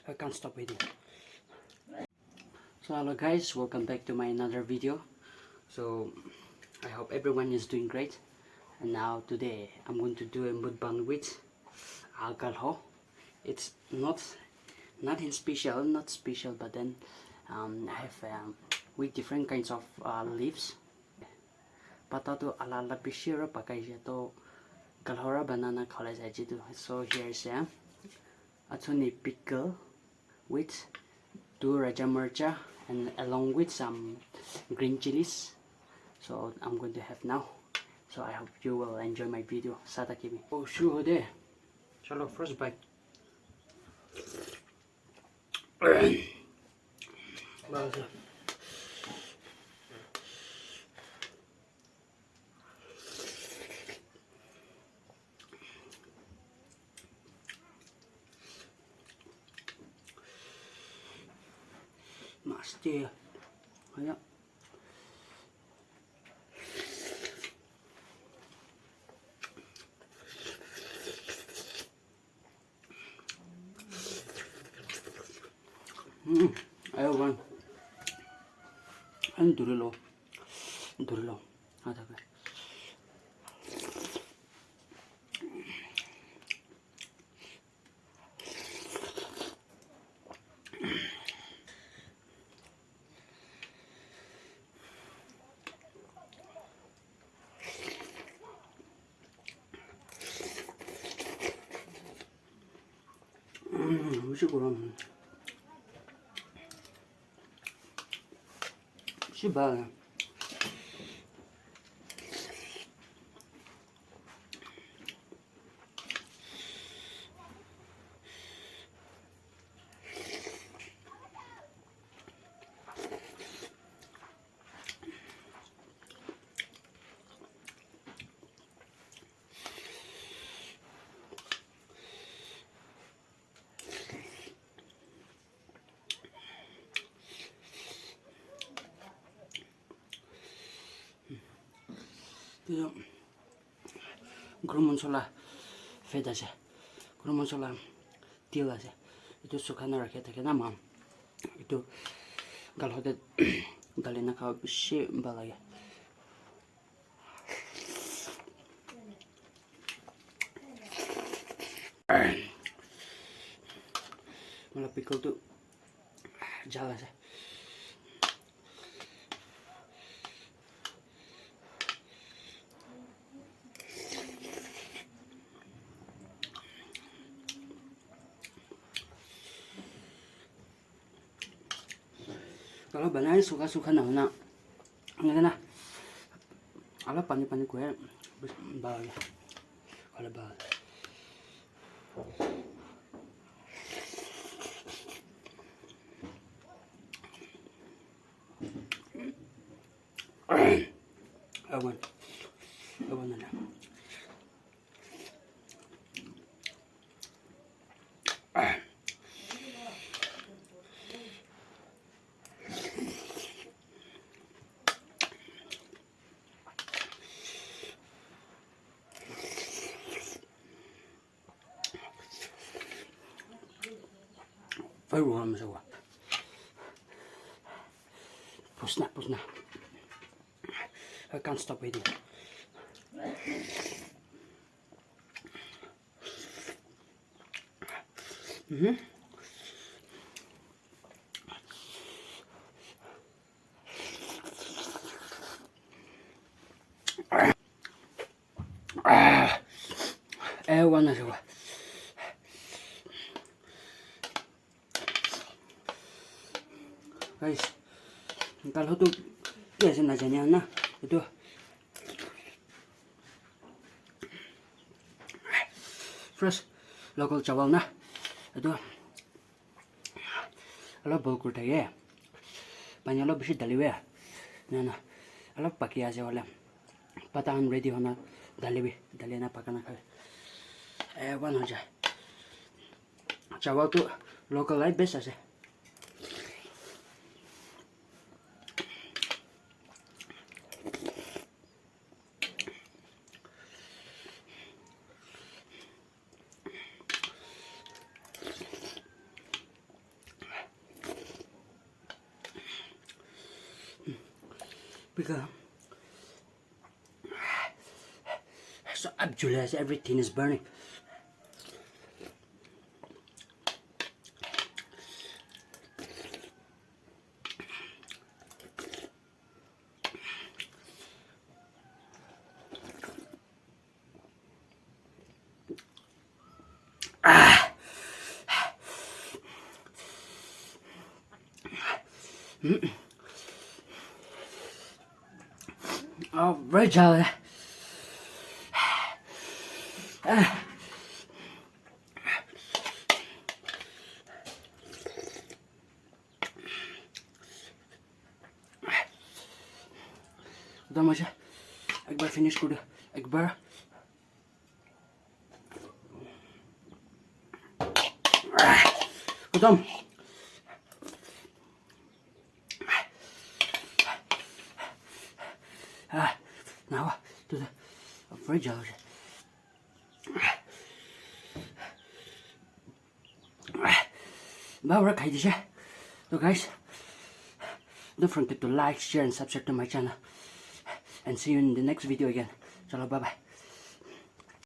I can't stop eating. So hello guys, welcome back to my another video. So I hope everyone is doing great. And now today I'm going to do a mukbang with Galho. It's not special, but then I have with different kinds of leaves. Patato ala bishira pakajato Galhora banana college ajidu. So here's a tuni pickle with 2 raja mercha and along with some green chilies. So I'm going to have now. So I hope you will enjoy my video. Sata kimi. Oh sure there. Chalo first bite. Masti. Ayo. Ayo one. An durilo. Ada ka. Siguro. Siba. Itu gurun sola feda sih, gurun sola tila sih. Itu suka naraketa kena mam. Itu kalau ada dalina kau bisi balaya. Malah pikul tuh jalan sih. Kalau banana suka na, ano na, ala pani gue, bawal, kalau bawal. Awan na. Phải ruộng mà sao? Push na. I can't stop eating. Ewan na siya. Guys, kalau tuh biasa najanya na itu fresh local chawal na itu kalau bau kurta ya banyak lo bisa daliwe na kalau pakai aja wala patahan ready hona dalina pakana khabe one aja chawal tuh local life best aja. because so Abdullah, everything is burning. Oh, very jolly. तो मुझे एक बार finish कर एक बार खत्म now to the fridge out bao ra khai đi chứ. So guys, don't forget to like, share and subscribe to my channel and see you in the next video again. Chalo, bye bye.